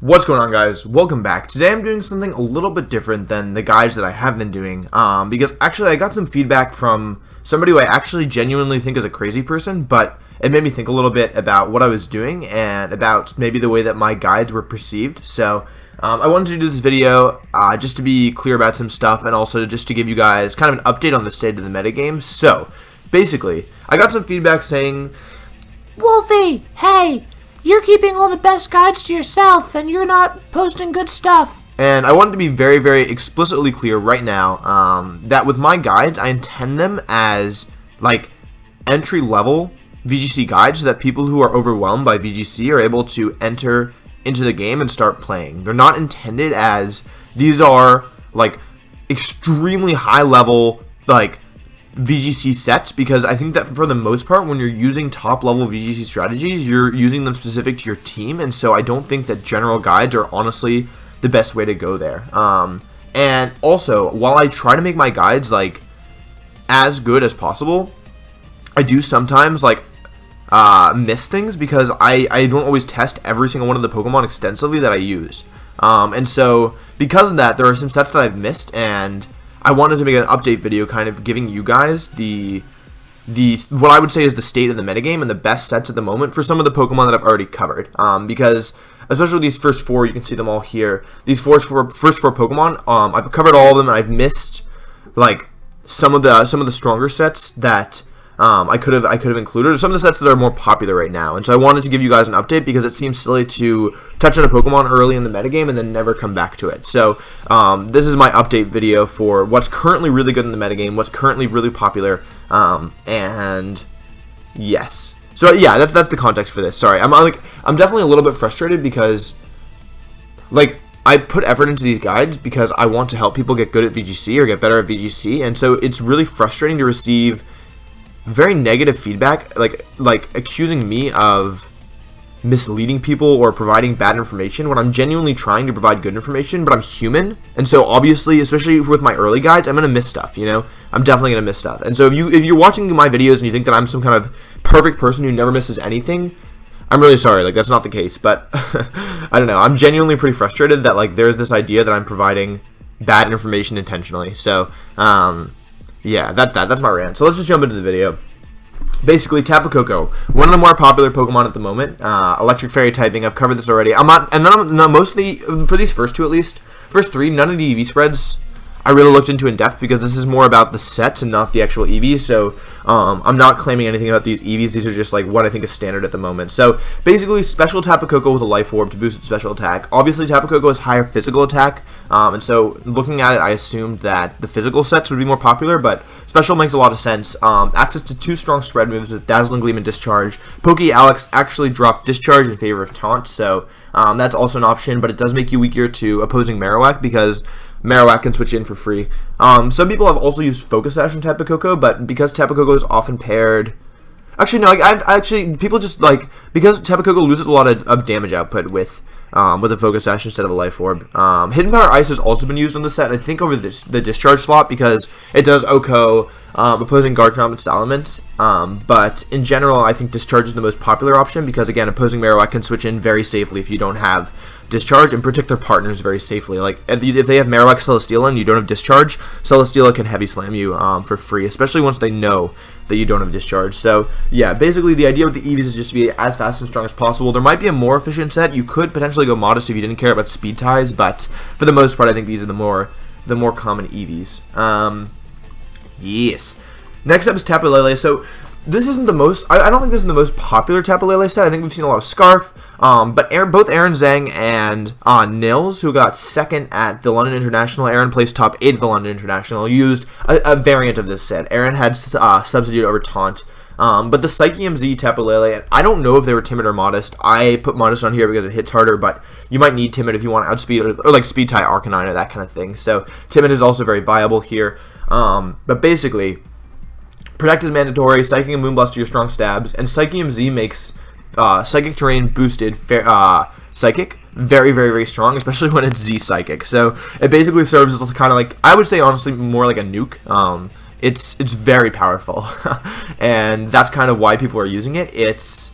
What's going on, guys? Welcome back. Today I'm doing something a little bit different than the guides that I have been doing, because actually I got some feedback from somebody who I actually genuinely think is a crazy person, but it made me think a little bit about what I was doing and about maybe the way that my guides were perceived. So I wanted to do this video just to be clear about some stuff and also just to give you guys kind of an update on the state of the metagame. So basically, I got some feedback saying, Wolfey, hey! You're keeping all the best guides to yourself, and you're not posting good stuff. And I wanted to be very, very explicitly clear right now that with my guides, I intend them as, like, entry-level VGC guides so that people who are overwhelmed by VGC are able to enter into the game and start playing. They're not intended as, these are, like, extremely high-level, like, VGC sets, because I think that for the most part when you're using top level VGC strategies, you're using them specific to your team, and so I don't think that general guides are honestly the best way to go there. And also, while I try to make my guides like as good as possible, I do sometimes like miss things because I don't always test every single one of the Pokemon extensively that I use, and so because of that, there are some sets that I've missed, and I wanted to make an update video kind of giving you guys the what I would say is the state of the metagame and the best sets at the moment for some of the Pokemon that I've already covered. Because especially with these first four, you can see them all here. These first four Pokemon, I've covered all of them, and I've missed like some of the stronger sets that I could have included, or some of the sets that are more popular right now. And so I wanted to give you guys an update because it seems silly to touch on a Pokemon early in the metagame and then never come back to it. So this is my update video for what's currently really good in the metagame, what's currently really popular, and yes. So yeah, that's the context for this. Sorry, I'm definitely a little bit frustrated because like I put effort into these guides because I want to help people get good at VGC or get better at VGC, and so it's really frustrating to receive very negative feedback, like accusing me of misleading people or providing bad information when I'm genuinely trying to provide good information, but I'm human, and so obviously, especially with my early guides, I'm gonna miss stuff, you know? I'm definitely gonna miss stuff. And so if you're watching my videos and you think that I'm some kind of perfect person who never misses anything, I'm really sorry, like that's not the case, but I don't know, I'm genuinely pretty frustrated that like there's this idea that I'm providing bad information intentionally. So yeah, that's my rant. So let's just jump into the video. Basically, Tapu Koko, one of the more popular Pokemon at the moment. Electric Fairy typing. I've covered this already. Mostly for these first two at least. First three, none of the EV spreads I really looked into in depth because this is more about the sets and not the actual EVs. So I'm not claiming anything about these EVs. These are just like what I think is standard at the moment. So basically, special Tapu Koko with a Life Orb to boost its special attack. Obviously, Tapu Koko has higher physical attack, and so looking at it, I assumed that the physical sets would be more popular, but special makes a lot of sense. Access to 2 strong spread moves with Dazzling Gleam and Discharge. Poke Alex actually dropped Discharge in favor of Taunt, so that's also an option, but it does make you weaker to opposing Marowak because Marowak can switch in for free. Some people have also used Focus Sash in Tapu Koko, but because Tapu Koko is often paired... Actually, no, actually, people just, like... Because Tapu Koko loses a lot of damage output with a Focus Sash instead of a Life Orb. Hidden Power Ice has also been used on the set, I think, over the Discharge slot, because it does OHKO, opposing Garchomp and Salamence. But in general, I think Discharge is the most popular option, because, again, opposing Marowak can switch in very safely if you don't have Discharge and protect their partners very safely. Like if they have Marowak Celesteela and you don't have Discharge, Celesteela can heavy slam you for free, especially once they know that you don't have Discharge. So yeah, basically the idea with the EVs is just to be as fast and strong as possible. There might be a more efficient set. You could potentially go Modest if you didn't care about speed ties, but for the most part, I think these are the more common EVs. Yes. Next up is Tapu Lele. So this isn't the most... I don't think this is the most popular Tapu Lele set. I think we've seen a lot of Scarf. But both Aaron Zhang and Nils, who got second at the London International, Aaron placed top 8 at the London International, used a variant of this set. Aaron had substitute over Taunt. But the Psychium Z Tapu Lele, I don't know if they were Timid or Modest. I put Modest on here because it hits harder, but you might need Timid if you want to outspeed or like Speed Tie Arcanine or that kind of thing. So Timid is also very viable here. But basically, Protect is mandatory, Psychic and Moonblast are your strong stabs, and Psychium Z makes Psychic Terrain boosted Psychic very, very, very strong, especially when it's Z Psychic. So it basically serves as kind of like, I would say honestly, more like a nuke. It's very powerful, and that's kind of why people are using it. It's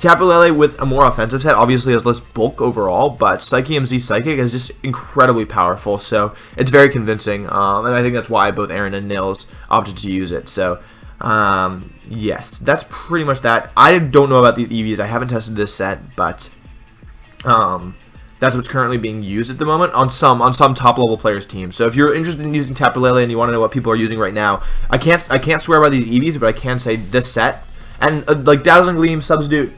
Tapu Lele with a more offensive set obviously has less bulk overall, but Psyche MZ Psychic is just incredibly powerful, so it's very convincing, and I think that's why both Aaron and Nils opted to use it. So, yes, that's pretty much that. I don't know about these EVs. I haven't tested this set, but that's what's currently being used at the moment on some top level players' teams. So if you're interested in using Tapu Lele and you want to know what people are using right now, I can't swear by these EVs, but I can say this set and like Dazzling Gleam, Substitute,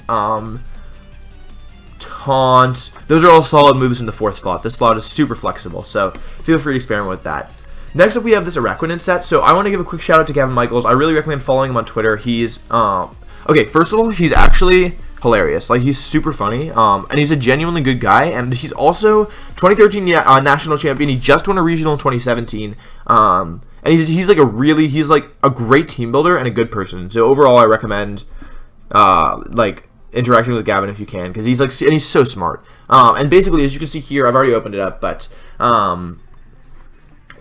Taunt. Those are all solid moves in the 4th slot. This slot is super flexible, so feel free to experiment with that. Next up, we have this Araquanid set. So I want to give a quick shout out to Gavin Michaels. I really recommend following him on Twitter. He's okay. First of all, he's actually hilarious. Like, he's super funny, and he's a genuinely good guy, and he's also 2013 national champion. He just won a regional in 2017, and he's like a great team builder and a good person. So overall, I recommend like interacting with Gavin if you can, because he's so smart. And basically, as you can see here, I've already opened it up, but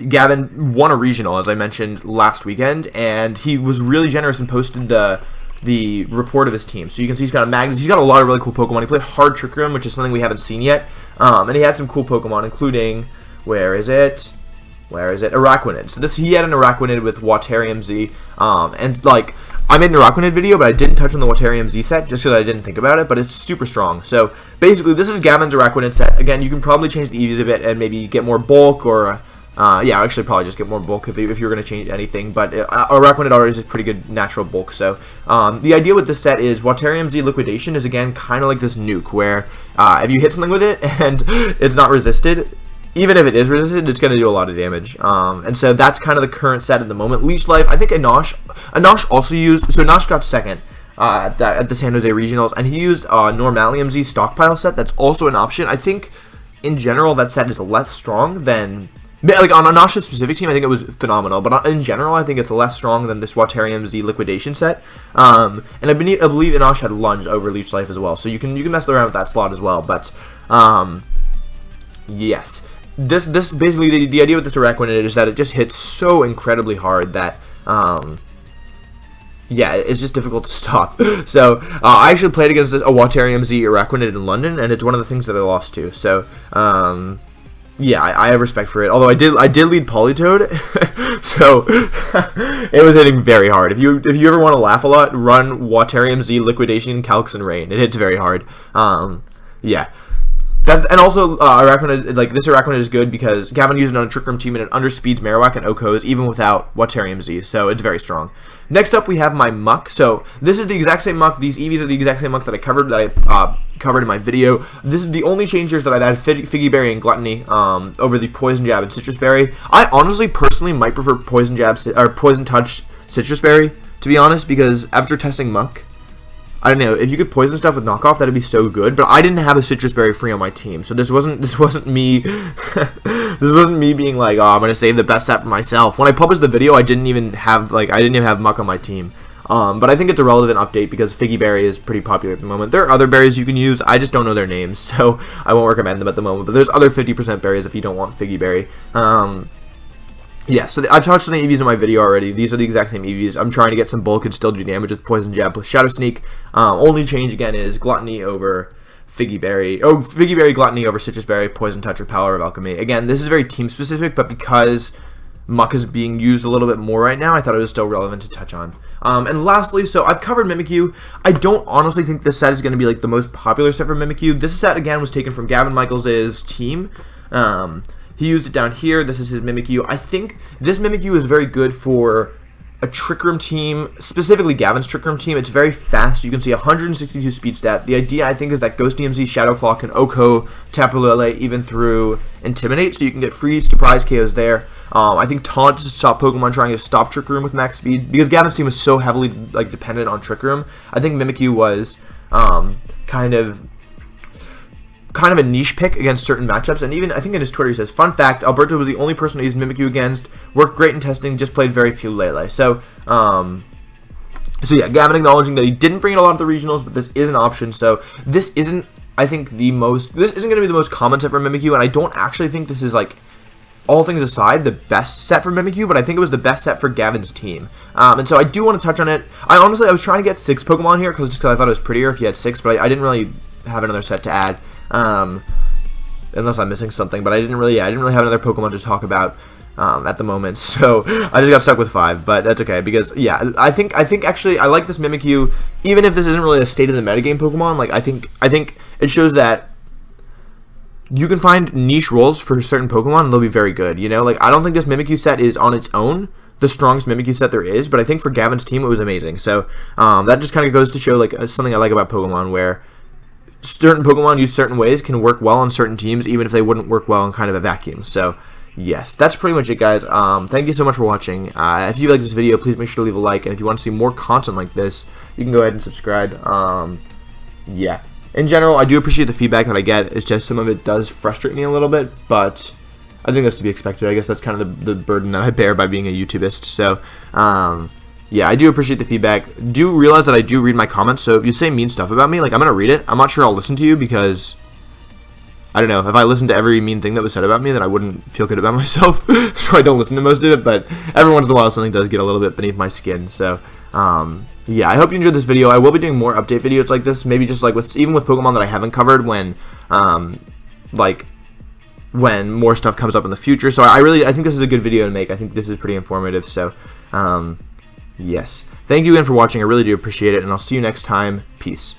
Gavin won a regional, as I mentioned last weekend, and he was really generous and posted the report of his team. So you can see he's got a Magnus. He's got a lot of really cool Pokemon. He played Hard Trick Room, which is something we haven't seen yet. And he had some cool Pokemon, including, where is it? Araquanid. So he had an Araquanid with Waterium Z. And like, I made an Araquanid video, but I didn't touch on the Waterium Z set just because I didn't think about it, but it's super strong. So basically, this is Gavin's Araquanid set. Again, you can probably change the EVs a bit and maybe get more bulk, or yeah, actually probably just get more bulk if you're going to change anything, but Araquanid already is a pretty good natural bulk. So the idea with this set is Waterium Z Liquidation is, again, kind of like this nuke, where if you hit something with it and it's not resisted, even if it is resisted, it's going to do a lot of damage. And so that's kind of the current set at the moment. Leech Life, I think Anosh also used, so Anosh got second at the San Jose Regionals, and he used Normalium Z Stockpile set. That's also an option. I think, in general, that set is less strong than... Like, on Anosh's specific team, I think it was phenomenal, but in general, I think it's less strong than this Waterium Z Liquidation set. And I believe Anosh had Lunge over Leech Life as well, so you can mess around with that slot as well. But yes, this basically the idea with this Araquanid is that it just hits so incredibly hard that yeah, it's just difficult to stop. So I actually played against a Waterium Z Araquanid in London, and it's one of the things that I lost to. So yeah, I have respect for it. Although I did lead Politoed, so it was hitting very hard. If you ever want to laugh a lot, run Waterium Z Liquidation, Calx, and Rain. It hits very hard. Yeah. And also, Araquanid, like, this Araquanid is good because Gavin used it on a Trick Room team, and it underspeeds Marowak and Okos even without Waterium Z, so it's very strong. Next up, we have my Muck. So this is the exact same Muck. These EVs are the exact same Muck that I covered in my video. This is the only changes that I've added Figgy Berry and Gluttony over the Poison Jab and Citrus Berry. I honestly, personally, might prefer Poison Jab or Poison Touch Citrus Berry, to be honest, because after testing Muck, I don't know, if you could poison stuff with knockoff, that'd be so good. But I didn't have a Citrus Berry free on my team, so this wasn't me. This wasn't me being like, oh, I'm gonna save the best set for myself. When I published the video, I didn't even have Muck on my team. But I think it's a relevant update because Figgy Berry is pretty popular at the moment. There are other berries you can use. I just don't know their names, so I won't recommend them at the moment. But there's other 50% berries if you don't want Figgy Berry. Yeah, so I've touched on the EVs in my video already. These are the exact same EVs. I'm trying to get some bulk and still do damage with Poison Jab plus Shadow Sneak. Only change, again, is Gluttony over Figgy Berry. Oh, Figgy Berry, Gluttony over Citrus Berry, Poison Touch, or Power of Alchemy. Again, this is very team-specific, but because Muck is being used a little bit more right now, I thought it was still relevant to touch on. And lastly, so I've covered Mimikyu. I don't honestly think this set is going to be like the most popular set for Mimikyu. This set, again, was taken from Gavin Michaels' team. He used it down here. This is his Mimikyu. I think this Mimikyu is very good for a Trick Room team, specifically Gavin's Trick Room team. It's very fast. You can see 162 speed stat. The idea, I think, is that Ghost DMZ, Shadow Claw, can Oko, Tapu Lele, even through Intimidate, so you can get free surprise KOs there. I think Taunt is to stop Pokemon trying to stop Trick Room with max speed. Because Gavin's team was so heavily dependent on Trick Room, I think Mimikyu was kind of a niche pick against certain matchups, and even I think in his Twitter he says, fun fact, Alberto was the only person to use Mimikyu against, worked great in testing, just played very few Lele. So yeah, Gavin acknowledging that he didn't bring in a lot of the regionals, but this is an option. So this isn't, I think, this isn't going to be the most common set for Mimikyu, and I don't actually think this is like all things aside, the best set for Mimikyu, but I think it was the best set for Gavin's team. And so I do want to touch on it. I was trying to get 6 Pokemon here, just because I thought it was prettier if you had 6, but I didn't really have another set to add. Unless I'm missing something, but I didn't really have another Pokemon to talk about at the moment, so I just got stuck with 5, but that's okay, because, yeah, I think actually I like this Mimikyu, even if this isn't really a state of the metagame Pokemon. Like, I think it shows that you can find niche roles for certain Pokemon, and they'll be very good, you know? Like, I don't think this Mimikyu set is, on its own, the strongest Mimikyu set there is, but I think for Gavin's team, it was amazing. So, that just kind of goes to show, like, something I like about Pokemon, where certain Pokemon used certain ways can work well on certain teams, even if they wouldn't work well in kind of a vacuum. So, yes, that's pretty much it, guys. Thank you so much for watching. If you like this video, please make sure to leave a like, and if you want to see more content like this, you can go ahead and subscribe. Yeah. In general, I do appreciate the feedback that I get. It's just some of it does frustrate me a little bit, but I think that's to be expected. I guess that's kind of the burden that I bear by being a YouTubist. So, yeah, I do appreciate the feedback. Do realize that I do read my comments, so if you say mean stuff about me, like, I'm going to read it. I'm not sure I'll listen to you, because I don't know, if I listened to every mean thing that was said about me, then I wouldn't feel good about myself, so I don't listen to most of it, but every once in a while something does get a little bit beneath my skin. So, yeah, I hope you enjoyed this video. I will be doing more update videos like this, maybe just like even with Pokemon that I haven't covered, when when more stuff comes up in the future. So I think this is a good video to make. I think this is pretty informative. So, yes. Thank you again for watching. I really do appreciate it, and I'll see you next time. Peace.